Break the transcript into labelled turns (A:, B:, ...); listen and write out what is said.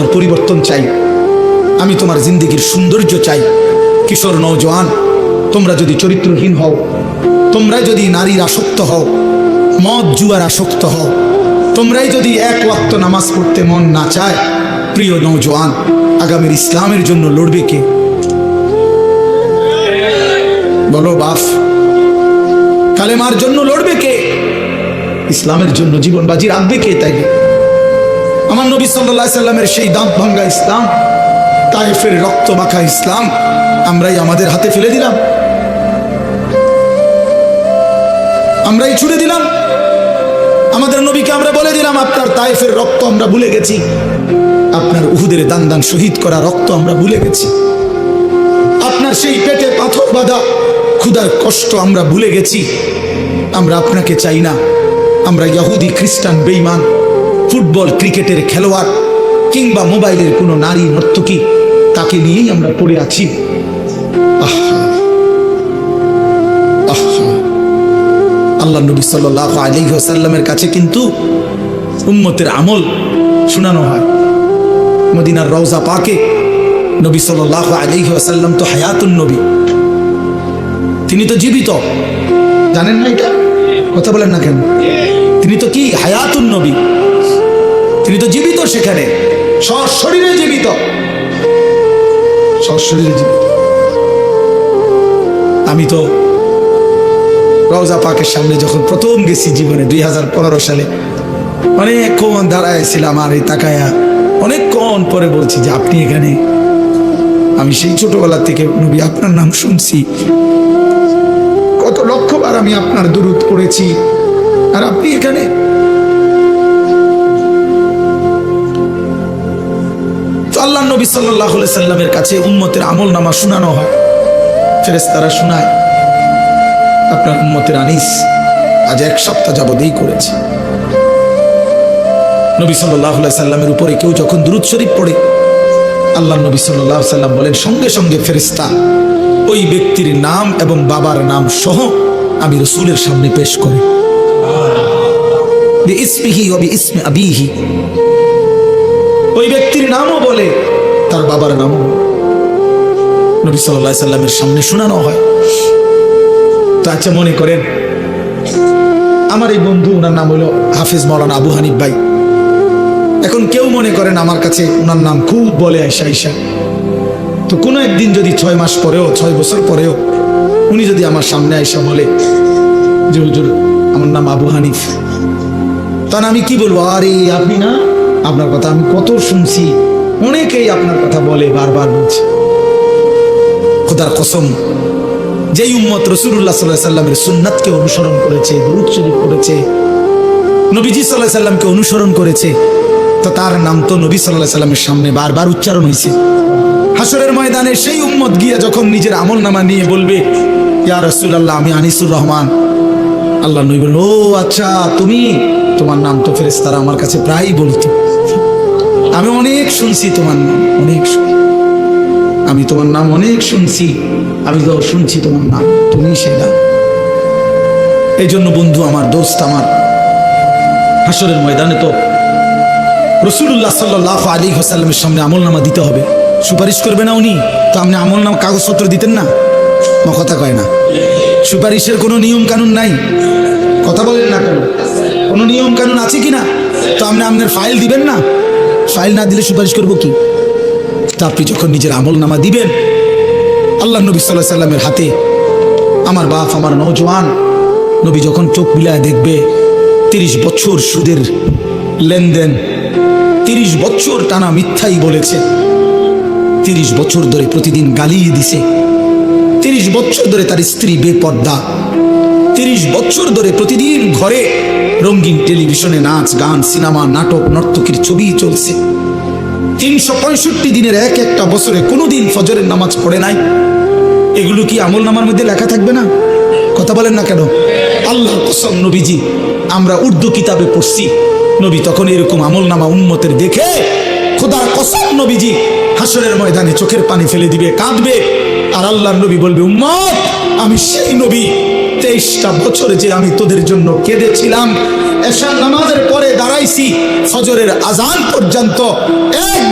A: তোমার পরিবর্তন চাই, আমি তোমার জিন্দেগির সৌন্দর্য চাই। কিশোর নওজোয়ান, তোমরা যদি চরিত্রহীন হও, তোমরা যদি নারীর আসক্ত হও, মদ জুয়ার আসক্ত হও, তোমরাই যদি এক ওয়াক্ত নামাজ পড়তে মন না চায়, প্রিয় নওজোয়ান, আগামীর ইসলামের জন্য লড়বে কে? বলো বাপ, কালেমার জন্য লড়বে কে? ইসলামের জন্য জীবন বাজি রাখবে কে? তাই আমার নবী সাল্লাল্লাহু আলাইহি সাল্লামের সেই দাঁত ভাঙ্গা ইসলাম, তায়েফের রক্ত মাখা ইসলাম আমরাই আমাদের হাতে ফেলে দিলাম, আমরাই ছুড়ে দিলাম। আমাদের নবীকে আমরা বলে দিলাম, আপনার তায়েফের রক্ত আমরা ভুলে গেছি, আপনার উহুদের দান দান শহীদ করা রক্ত আমরা ভুলে গেছি, আপনার সেই পেটে পাথর বাঁধা ক্ষুধার কষ্ট আমরা ভুলে গেছি। আমরা আপনাকে চাই না, আমরা ইহুদি খ্রিস্টান বেঈমান ফুটবল ক্রিকেটের খেলোয়াড় কিংবা মোবাইলের কোনো নারী নর্তকী, তাকে নিয়েই আমরা পড়ে আছি। আল্লাহ নবী সাল্লাল্লাহু আলাইহি ওয়াসাল্লামের কাছে কিন্তু উম্মতের আমল শোনানো হয়। মদিনার রওজা পাকে নবী সাল্লাল্লাহু আলাইহি ওয়াসাল্লাম তো হায়াতুন নবী, তিনি তো জীবিত, জানেন না এটা? কথা বলেন না কেন? তিনি তো কি হায়াতুন নবী, তিনি তো জীবিত, সেখানে সশরীরে জীবিত, সশরীরে জীবিত। আমি তো রওজা পাকের সামনে যখন প্রথম গেছি জীবনে 2015 সালে, অনেকক্ষণ দাঁড়াইছিলাম আর এই তাকায়া অনেকক্ষণ পরে বলছি যে আপনি এখানে। আমি সেই ছোটবেলা থেকে নবী আপনার নাম শুনছি, কত লক্ষবার আমি আপনার দুরূদ পড়েছি, আর আপনি এখানে। তো আল্লাহ নবী সাল্লাল্লাহু আলাইহি সাল্লামের কাছে উম্মতের আমল নামা শোনানো হয়, ফেরেশতারা শোনায়। আপনার উম্মতের আনিস আজ 1 সপ্তাহ যাবতেই করেছে। নবী সাল্লাল্লাহু আলাইহি সাল্লামের উপরে কেউ যখন দুরূদ শরীফ পড়ে, আল্লাহ নবী সাল্লাল্লাহু আলাইহি সাল্লাম বলেন, সঙ্গে সঙ্গে ফেরেশতা ওই ব্যক্তির নাম এবং বাবার নাম সহ আমি রাসূলের সামনে পেশ করি, বিইসমিহি ওয়া বিইসমি আবিহি। ওই ব্যক্তির নামও বলে, তার বাবার নামও নবী সাল্লাল্লাহু আলাইহি সাল্লামের সামনে শোনানো হয়। তো আচ্ছা, মনে করেন আমার এই বন্ধু, ওনার নাম হলো হাফেজ মাওলানা আবু হানিফ ভাই। এখন কেউ মনে করেন আমার কাছে ওনার নাম খুব বলে আয়সা আয়সা, তো কোনো একদিন যদি 6 মাস পরেও 6 বছর পরেও উনি যদি আমার সামনে আয়সা বলে যে হুজুর আমার নাম আবু হানিফ, তখন আমি কি বলবো? আরে আপনি না, আপনার কথা আমি কত শুনছি, অনেকেই আপনার কথা বলে, বারবার বলছে। খোদার কসম, যেই উম্মত রাসূলুল্লাহ সাল্লাল্লাহু আলাইহি সাল্লামের সুন্নাতকে অনুসরণ করেছে, দুরূদ শরীফ পড়েছে, নবীজি সাল্লাল্লাহু আলাইহি সাল্লামকে অনুসরণ করেছে, তো তার নাম তো নবী সাল্লাল্লাহু আলাইহি সাল্লামের সামনে বারবার উচ্চারণ হয়েছে। হাসরের ময়দানে সেই উম্মত গিয়ে যখন নিজের আমলনামা নিয়ে বলবে, ইয়া রাসূলুল্লাহ আমি আনিসুর রহমান, আল্লাহ নবী বলল, ও আচ্ছা তুমি, তোমার নাম তো ফেরেশতারা আমার কাছে প্রায়ই বলতো, আমি অনেক শুনছি তোমার নাম, অনেক আমি তোমার নাম অনেক শুনছি, আমি তো শুনছি তোমার নাম, তুমি সেটা। এই জন্য বন্ধু আমার, দোস্ত আমার, হাসরের ময়দানে তো রাসূলুল্লাহ সাল্লাল্লাহু আলাইহি ওয়াসাল্লামের সামনে আমলনামা দিতে হবে। সুপারিশ করবে না উনি? তো আপনি আমলনামা কাগজপত্র দিতেন না? কথা কয় না। সুপারিশের কোনো নিয়ম কানুন নাই, কথা বলেন না কেন? কোনো নিয়ম কানুন আছে কিনা? তো আপনি আপনার ফাইল দিবেন না? ফাইল না দিলে সুপারিশ করবো কি? তা আপনি যখন নিজের আমলনামা দিবেন, আল্লাহ নবী সাল্লাল্লাহু আলাইহি সাল্লামের হাতে, আমার বাপ, আমার নওজোয়ান, নবী যখন চোখ মিলায় দেখবে 30 বছর সুদের লেনদেন, 30 বছর টানা মিথ্যাই বলেছে, 30 বছর ধরে প্রতিদিন গালিয়ে দিছে, 30 বছর ধরে তার স্ত্রী বেপর্দা, 30 বছর ধরে প্রতিদিন ঘরে রঙিন টেলিভিশনে নাচ গান সিনেমা নাটক নর্তকীর ছবি চলছে, 365 দিনের এক একটা বছরে কোনোদিন ফজরের নামাজ পড়ে নাই। এগুলো কি আমলনামার মধ্যে লেখা থাকবে না? কথা বলেন না কেন? আল্লাহর কসম নবীজি, আমরা উর্দু কিতাবে পড়ছি, নবী তখন এরকম আমলনামা উম্মতের দেখে খোদার কসম নবীজি হাসরের ময়দানে চোখের পানি ফেলে দিবে, কাঁদবে, আর আল্লাহর নবী বলবে, উম্মত আমি সেই নবী, 23টা বছরে যে আমি তোদের জন্য কেঁদেছিলাম, এশার নামাজের পরে দাঁড়াইছি ফজরের আজান পর্যন্ত, এক